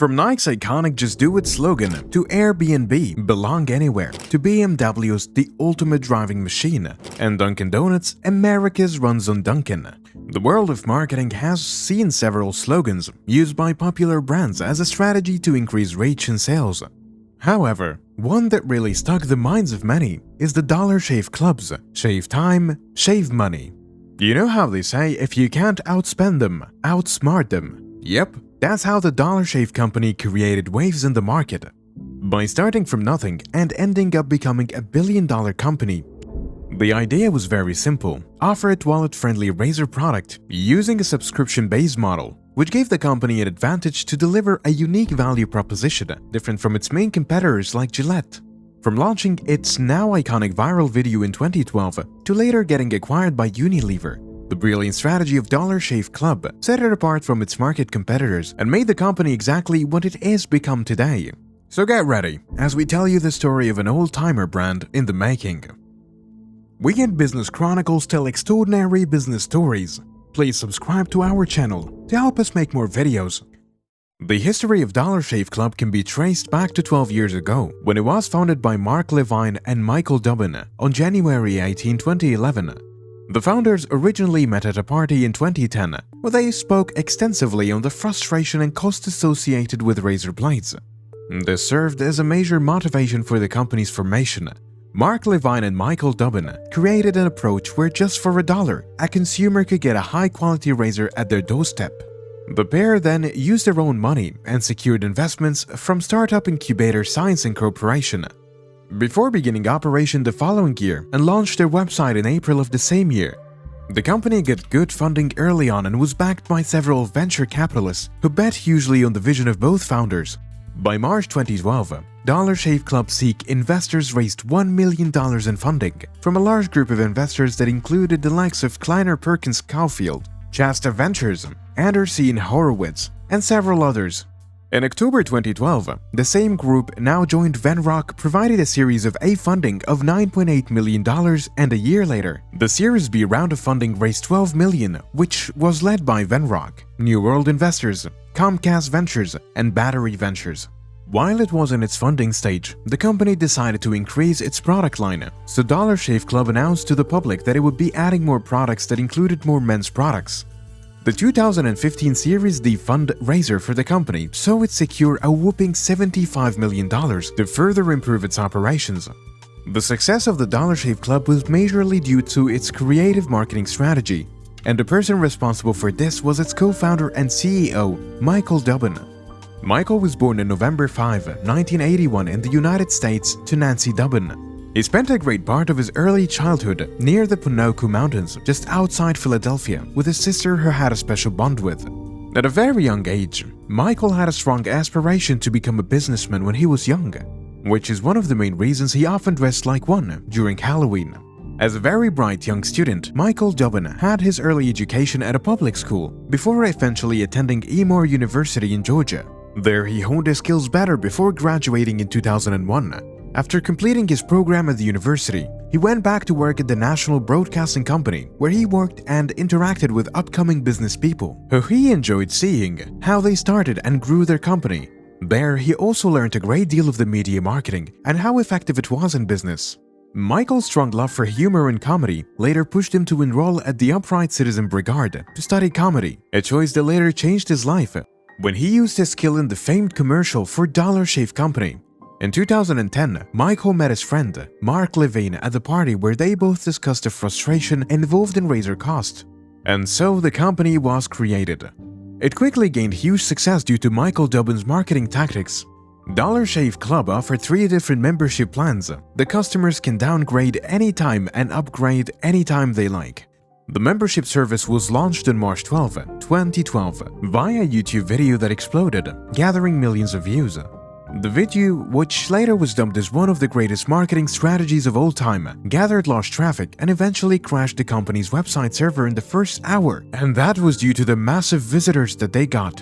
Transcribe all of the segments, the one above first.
From Nike's iconic "Just Do It" slogan to Airbnb Belong Anywhere to BMW's The Ultimate Driving Machine and Dunkin Donuts America's runs on Dunkin', the world of marketing has seen several slogans used by popular brands as a strategy to increase reach and sales. However, one that really stuck the minds of many is the Dollar Shave Club's "Shave time, shave money." You know how they say if you can't outspend them, outsmart them? Yep, that's how the Dollar Shave Company created waves in the market. By starting from nothing and ending up becoming a billion-dollar company, the idea was very simple: offer a wallet-friendly razor product using a subscription-based model, which gave the company an advantage to deliver a unique value proposition different from its main competitors like Gillette. From launching its now iconic viral video in 2012 to later getting acquired by Unilever, the brilliant strategy of Dollar Shave Club set it apart from its market competitors and made the company exactly what it is become today. So get ready as we tell you the story of an old-timer brand in the making. We at Business Chronicles tell extraordinary business stories. Please subscribe to our channel to help us make more videos. The history of Dollar Shave Club can be traced back to 12 years ago, when it was founded by Mark Levine and Michael Dobbin on January 18, 2011. The founders originally met at a party in 2010, where they spoke extensively on the frustration and cost associated with razor blades. This served as a major motivation for the company's formation. Mark Levine and Michael Dobbin created an approach where just for $1, a consumer could get a high-quality razor at their doorstep. The pair then used their own money and secured investments from startup incubator Science Incorporation before beginning operation the following year and launched their website in April of the same year. The company got good funding early on and was backed by several venture capitalists who bet hugely on the vision of both founders. By March 2012, Dollar Shave Club Seek investors raised $1 million in funding from a large group of investors that included the likes of Kleiner Perkins Caulfield, Shasta Ventures, Anderson Horowitz, and several others. In October 2012, the same group now joined Venrock provided a Series of A funding of $9.8 million, and a year later, the Series B round of funding raised $12 million, which was led by Venrock, New World Investors, Comcast Ventures, and Battery Ventures. While it was in its funding stage, the company decided to increase its product line, so Dollar Shave Club announced to the public that it would be adding more products that included more men's products. The 2015 Series D fund razor for the company saw it secure a whopping $75 million to further improve its operations. The success of the Dollar Shave Club was majorly due to its creative marketing strategy, and the person responsible for this was its co-founder and CEO, Michael Dobbin. Michael was born on November 5, 1981 in the United States to Nancy Dobbin. He spent a great part of his early childhood near the Ponoku Mountains, just outside Philadelphia, with his sister he had a special bond with. At a very young age, Michael had a strong aspiration to become a businessman when he was young, which is one of the main reasons he often dressed like one during Halloween. As a very bright young student, Michael Dobbin had his early education at a public school before eventually attending Emory University in Georgia. There he honed his skills better before graduating in 2001. After completing his program at the university, he went back to work at the National Broadcasting Company, where he worked and interacted with upcoming business people, who he enjoyed seeing how they started and grew their company. There, he also learned a great deal of the media marketing and how effective it was in business. Michael's strong love for humor and comedy later pushed him to enroll at the Upright Citizen Brigade to study comedy, a choice that later changed his life when he used his skill in the famed commercial for Dollar Shave Company. In 2010, Michael met his friend, Mark Levine, at the party where they both discussed the frustration involved in razor cost. And so the company was created. It quickly gained huge success due to Michael Dobbin's marketing tactics. Dollar Shave Club offered 3 different membership plans. The customers can downgrade anytime and upgrade anytime they like. The membership service was launched on March 12, 2012, via a YouTube video that exploded, gathering millions of views. The video, which later was dubbed as one of the greatest marketing strategies of all time, gathered large traffic and eventually crashed the company's website server in the first hour, and that was due to the massive visitors that they got.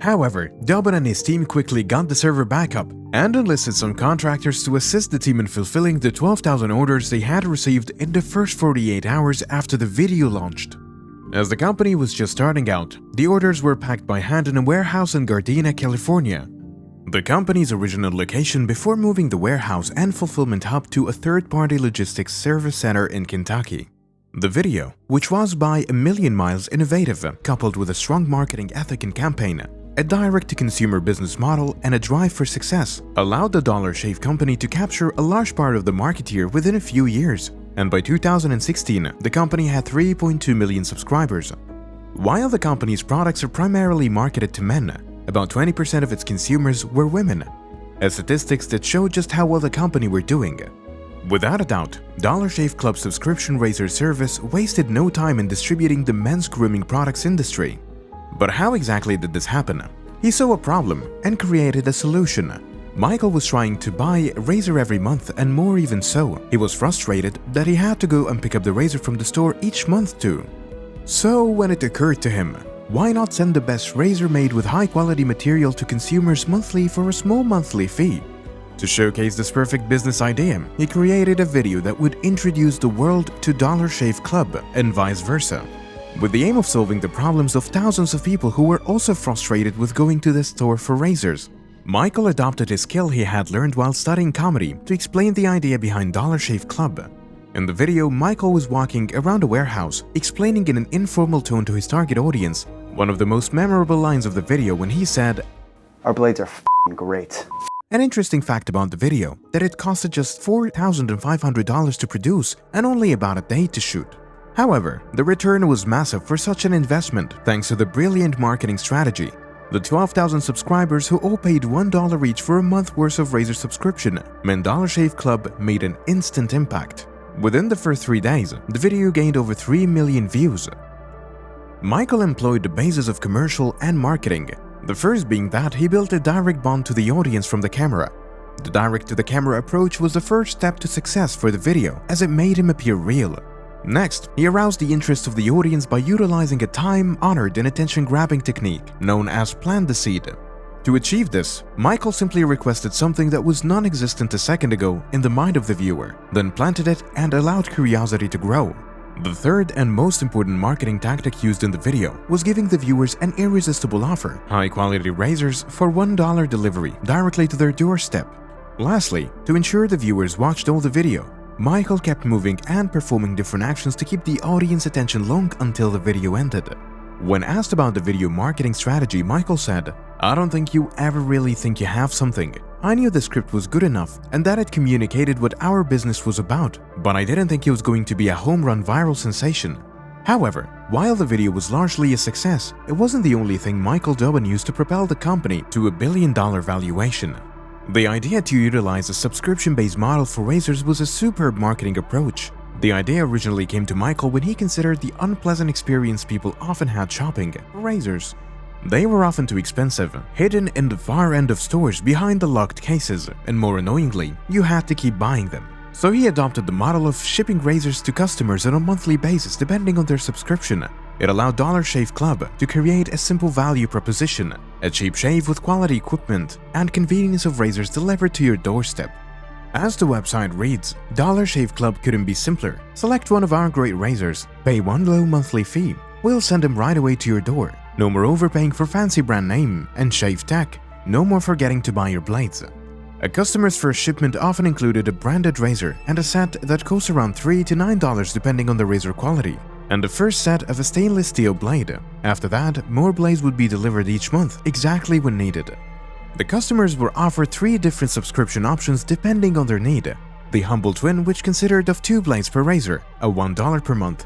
However, Dobbin and his team quickly got the server back up and enlisted some contractors to assist the team in fulfilling the 12,000 orders they had received in the first 48 hours after the video launched. As the company was just starting out, the orders were packed by hand in a warehouse in Gardena, California, the company's original location before moving the warehouse and fulfillment hub to a third-party logistics service center in Kentucky. The video, which was by a million miles innovative, coupled with a strong marketing ethic and campaign, a direct-to-consumer business model, and a drive for success, allowed the Dollar Shave Company to capture a large part of the market here within a few years, and by 2016, the company had 3.2 million subscribers. While the company's products are primarily marketed to men, about 20% of its consumers were women, statistics that show just how well the company were doing. Without a doubt, Dollar Shave Club's subscription razor service wasted no time in distributing the men's grooming products industry. But how exactly did this happen? He saw a problem and created a solution. Michael was trying to buy a razor every month, and more even so, he was frustrated that he had to go and pick up the razor from the store each month too. So when it occurred to him, why not send the best razor made with high-quality material to consumers monthly for a small monthly fee? To showcase this perfect business idea, he created a video that would introduce the world to Dollar Shave Club and vice versa, with the aim of solving the problems of thousands of people who were also frustrated with going to the store for razors. Michael adopted a skill he had learned while studying comedy to explain the idea behind Dollar Shave Club. In the video, Michael was walking around a warehouse, explaining in an informal tone to his target audience one of the most memorable lines of the video when he said, "Our blades are f***ing great." An interesting fact about the video, that it costed just $4,500 to produce and only about a day to shoot. However, the return was massive for such an investment thanks to the brilliant marketing strategy. The 12,000 subscribers who all paid $1 each for a month worth of razor subscription meant Dollar Shave Club made an instant impact. Within the first 3 days, the video gained over 3 million views. Michael employed the basis of commercial and marketing. The first being that he built a direct bond to the audience from the camera. The direct-to-the-camera approach was the first step to success for the video, as it made him appear real. Next, he aroused the interest of the audience by utilizing a time-honored and attention-grabbing technique known as plant the seed. To achieve this, Michael simply requested something that was non-existent a second ago in the mind of the viewer, then planted it and allowed curiosity to grow. The third and most important marketing tactic used in the video was giving the viewers an irresistible offer: high-quality razors for $1 delivery directly to their doorstep. Lastly, to ensure the viewers watched all the video, Michael kept moving and performing different actions to keep the audience attention long until the video ended. When asked about the video marketing strategy, Michael said, "I don't think you ever really think you have something. I knew the script was good enough and that it communicated what our business was about, but I didn't think it was going to be a home run viral sensation." However, while the video was largely a success, it wasn't the only thing Michael Dobbin used to propel the company to $1 billion valuation. The idea to utilize a subscription-based model for razors was a superb marketing approach. The idea originally came to Michael when he considered the unpleasant experience people often had shopping for razors. They were often too expensive, hidden in the far end of stores behind the locked cases, and more annoyingly, you had to keep buying them. So he adopted the model of shipping razors to customers on a monthly basis depending on their subscription. It allowed Dollar Shave Club to create a simple value proposition: a cheap shave with quality equipment and convenience of razors delivered to your doorstep. As the website reads, Dollar Shave Club couldn't be simpler. Select one of our great razors, pay one low monthly fee, we'll send them right away to your door. No more overpaying for fancy brand name and shave tech. No more forgetting to buy your blades. A customer's first shipment often included a branded razor and a set that costs around $3 to $9 depending on the razor quality, and the first set of a stainless steel blade. After that, more blades would be delivered each month, exactly when needed. The customers were offered 3 different subscription options depending on their need: the Humble Twin, which consisted of 2 blades per razor, at $1 per month;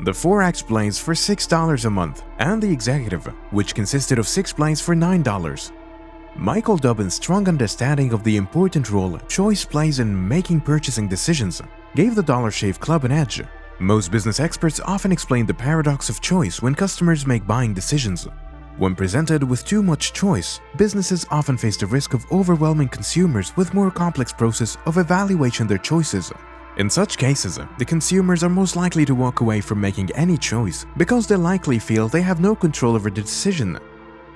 the 4X blades for $6 a month; and the Executive, which consisted of 6 blades for $9. Michael Dobbin's strong understanding of the important role choice plays in making purchasing decisions gave the Dollar Shave Club an edge. Most business experts often explain the paradox of choice when customers make buying decisions. When presented with too much choice, businesses often face the risk of overwhelming consumers with more complex process of evaluation their choices. In such cases, the consumers are most likely to walk away from making any choice because they likely feel they have no control over the decision.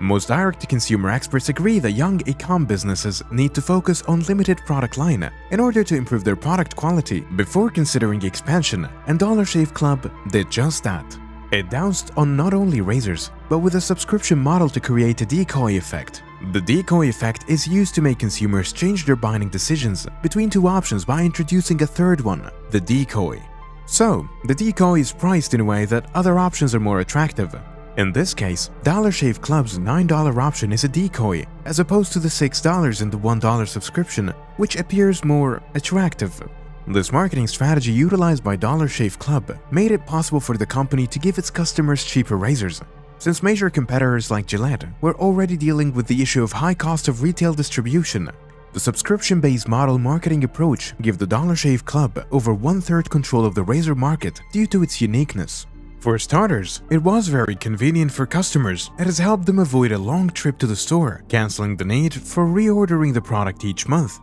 Most direct-to-consumer experts agree that young e-com businesses need to focus on limited product line in order to improve their product quality before considering expansion, and Dollar Shave Club did just that. It doused on not only razors, but with a subscription model to create a decoy effect. The decoy effect is used to make consumers change their buying decisions between two options by introducing a third one, the decoy. So, the decoy is priced in a way that other options are more attractive. In this case, Dollar Shave Club's $9 option is a decoy, as opposed to the $6 and the $1 subscription, which appears more attractive. This marketing strategy utilized by Dollar Shave Club made it possible for the company to give its customers cheaper razors, since major competitors like Gillette were already dealing with the issue of high cost of retail distribution. The subscription-based model marketing approach gave the Dollar Shave Club over one-third control of the razor market due to its uniqueness. For starters, it was very convenient for customers. It has helped them avoid a long trip to the store, canceling the need for reordering the product each month.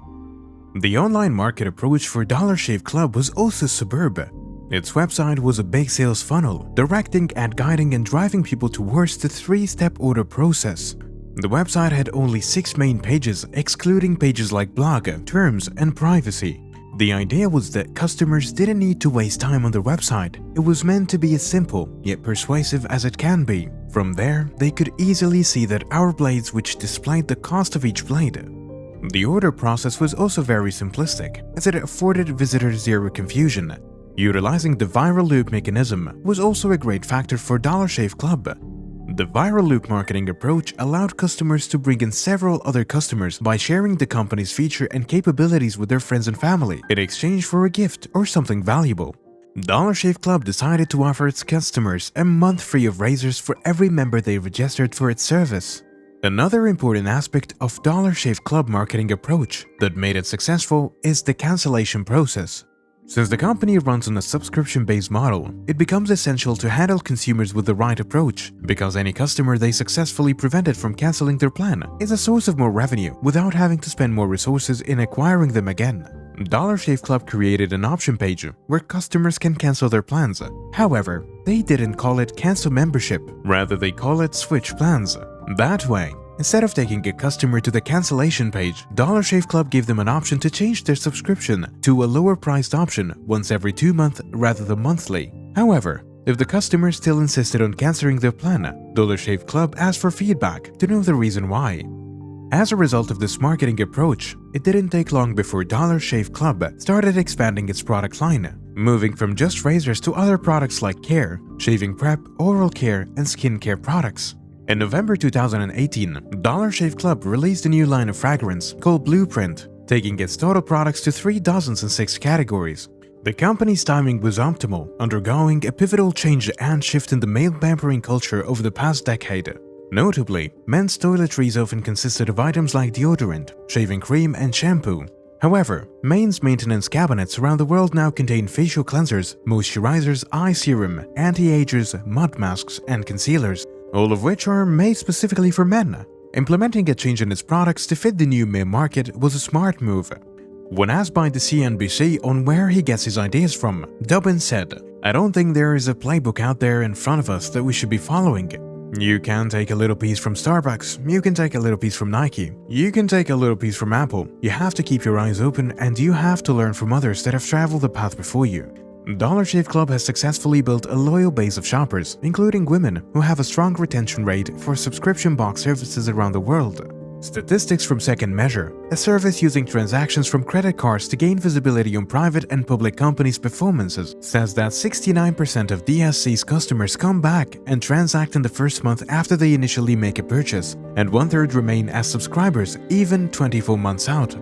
The online market approach for Dollar Shave Club was also superb. Its website was a big sales funnel, directing and guiding and driving people towards the three-step order process. The website had only 6 main pages, excluding pages like blog, terms, and privacy. The idea was that customers didn't need to waste time on the website. It was meant to be as simple, yet persuasive as it can be. From there, they could easily see that our blades, which displayed the cost of each blade. The order process was also very simplistic, as it afforded visitors zero confusion. Utilizing the viral loop mechanism was also a great factor for Dollar Shave Club. The viral loop marketing approach allowed customers to bring in several other customers by sharing the company's feature and capabilities with their friends and family in exchange for a gift or something valuable. Dollar Shave Club decided to offer its customers a month free of razors for every member they registered for its service. Another important aspect of Dollar Shave Club marketing approach that made it successful is the cancellation process. Since the company runs on a subscription-based model, it becomes essential to handle consumers with the right approach, because any customer they successfully prevented from canceling their plan is a source of more revenue without having to spend more resources in acquiring them again. Dollar Shave Club created an option page where customers can cancel their plans. However, they didn't call it cancel membership, rather they call it switch plans. That way, instead of taking a customer to the cancellation page, Dollar Shave Club gave them an option to change their subscription to a lower-priced option once every 2 months rather than monthly. However, if the customer still insisted on canceling their plan, Dollar Shave Club asked for feedback to know the reason why. As a result of this marketing approach, it didn't take long before Dollar Shave Club started expanding its product line, moving from just razors to other products like care, shaving prep, oral care, and skincare products. In November 2018, Dollar Shave Club released a new line of fragrance called Blueprint, taking its total products to 3 dozens in 6 categories. The company's timing was optimal, undergoing a pivotal change and shift in the male pampering culture over the past decade. Notably, men's toiletries often consisted of items like deodorant, shaving cream, and shampoo. However, men's maintenance cabinets around the world now contain facial cleansers, moisturizers, eye serum, anti-agers, mud masks, and concealers, all of which are made specifically for men. Implementing a change in its products to fit the new male market was a smart move. When asked by the CNBC on where he gets his ideas from, Dobbin said, "I don't think there is a playbook out there in front of us that we should be following. You can take a little piece from Starbucks, you can take a little piece from Nike, you can take a little piece from Apple. You have to keep your eyes open and you have to learn from others that have traveled the path before you." Dollar Shave Club has successfully built a loyal base of shoppers, including women, who have a strong retention rate for subscription box services around the world. Statistics from Second Measure, a service using transactions from credit cards to gain visibility on private and public companies' performances, says that 69% of DSC's customers come back and transact in the first month after they initially make a purchase, and 1/3 remain as subscribers even 24 months out.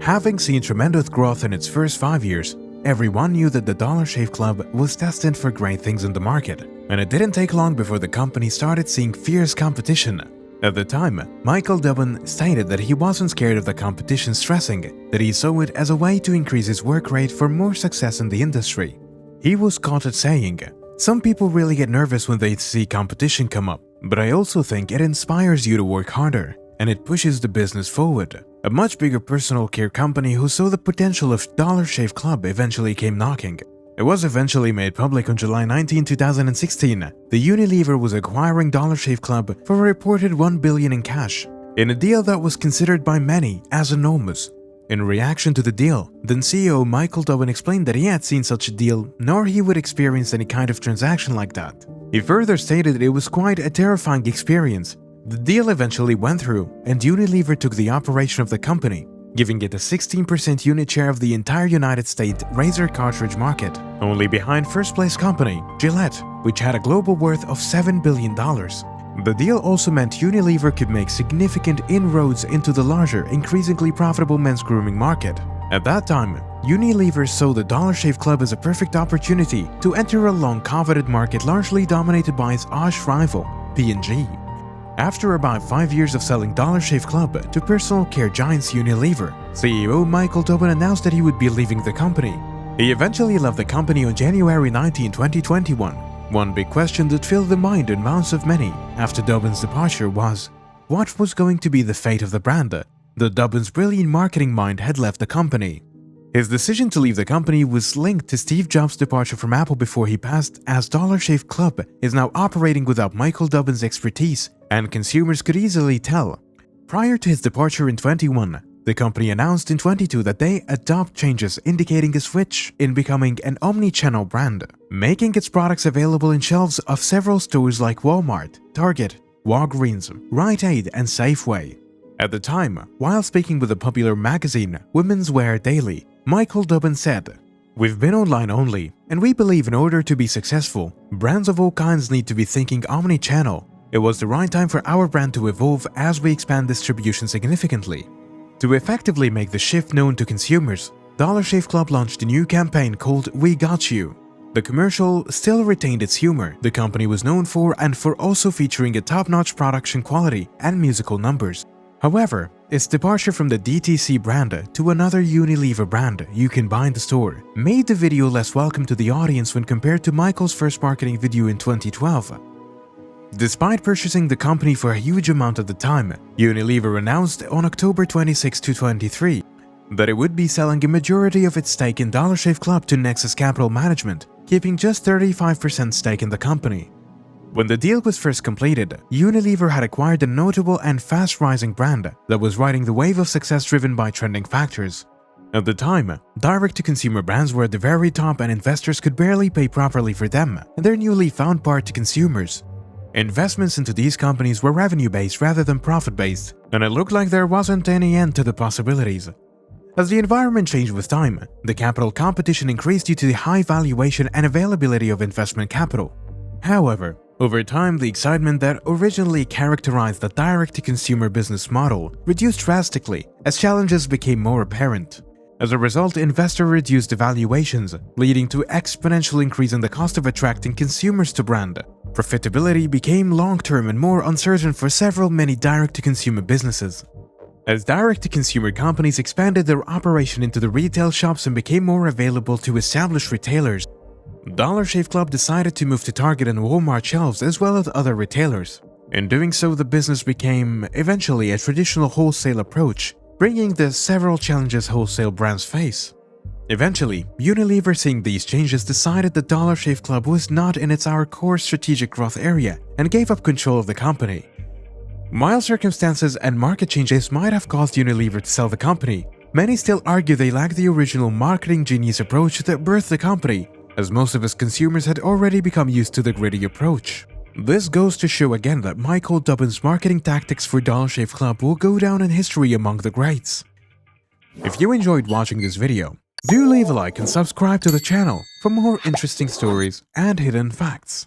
Having seen tremendous growth in its first 5 years, everyone knew that the Dollar Shave Club was destined for great things in the market, and it didn't take long before the company started seeing fierce competition. At the time, Michael Dobbin stated that he wasn't scared of the competition, stressing that he saw it as a way to increase his work rate for more success in the industry. He was quoted saying, "Some people really get nervous when they see competition come up, but I also think it inspires you to work harder, and it pushes the business forward." A much bigger personal care company who saw the potential of Dollar Shave Club eventually came knocking. It was eventually made public on July 19, 2016. The Unilever was acquiring Dollar Shave Club for a reported $1 billion in cash, in a deal that was considered by many as enormous. In reaction to the deal, then CEO Michael Dobbin explained that he had seen such a deal, nor he would experience any kind of transaction like that. He further stated it was quite a terrifying experience. The deal eventually went through, and Unilever took the operation of the company, giving it a 16% unit share of the entire United States razor cartridge market, only behind first-place company Gillette, which had a global worth of $7 billion. The deal also meant Unilever could make significant inroads into the larger, increasingly profitable men's grooming market. At that time, Unilever saw the Dollar Shave Club as a perfect opportunity to enter a long-coveted market largely dominated by its arch rival, P&G. After about 5 years of selling Dollar Shave Club to personal care giants Unilever, CEO Michael Dobbin announced that he would be leaving the company. He eventually left the company on January 19, 2021. One big question that filled the mind and mouths of many after Dobbin's departure was, what was going to be the fate of the brand? The Dobbin's brilliant marketing mind had left the company. His decision to leave the company was linked to Steve Jobs' departure from Apple before he passed, as Dollar Shave Club is now operating without Michael Dobbin's expertise, and consumers could easily tell. Prior to his departure in 21, the company announced in 22 that they adopt changes indicating a switch in becoming an omni-channel brand, making its products available in shelves of several stores like Walmart, Target, Walgreens, Rite Aid, and Safeway. At the time, while speaking with the popular magazine Women's Wear Daily, Michael Dobbin said, "We've been online only, and we believe in order to be successful, brands of all kinds need to be thinking omni-channel. It was the right time for our brand to evolve as we expand distribution significantly." To effectively make the shift known to consumers, Dollar Shave Club launched a new campaign called We Got You. The commercial still retained its humor the company was known for and for also featuring a top-notch production quality and musical numbers. However, its departure from the DTC brand to another Unilever brand you can buy in the store made the video less welcome to the audience when compared to Michael's first marketing video in 2012. Despite purchasing the company for a huge amount at the time, Unilever announced on October 26, 2023 that it would be selling a majority of its stake in Dollar Shave Club to Nexus Capital Management, keeping just 35% stake in the company. When the deal was first completed, Unilever had acquired a notable and fast-rising brand that was riding the wave of success driven by trending factors. At the time, direct-to-consumer brands were at the very top and investors could barely pay properly for them and their newly found part to consumers. Investments into these companies were revenue-based rather than profit-based, and it looked like there wasn't any end to the possibilities. As the environment changed with time, the capital competition increased due to the high valuation and availability of investment capital. However, over time, the excitement that originally characterized the direct-to-consumer business model reduced drastically as challenges became more apparent. As a result, investors reduced the valuations, leading to exponential increase in the cost of attracting consumers to brand. Profitability became long-term and more uncertain for many direct-to-consumer businesses. As direct-to-consumer companies expanded their operation into the retail shops and became more available to established retailers, Dollar Shave Club decided to move to Target and Walmart shelves as well as other retailers. In doing so, the business became eventually a traditional wholesale approach, bringing the several challenges wholesale brands face. Eventually, Unilever, seeing these changes, decided that Dollar Shave Club was not in its core strategic growth area and gave up control of the company. While circumstances and market changes might have caused Unilever to sell the company, many still argue they lack the original marketing genius approach that birthed the company, as most of its consumers had already become used to the gritty approach. This goes to show again that Michael Dobbin's marketing tactics for Dollar Shave Club will go down in history among the greats. If you enjoyed watching this video, do leave a like and subscribe to the channel for more interesting stories and hidden facts.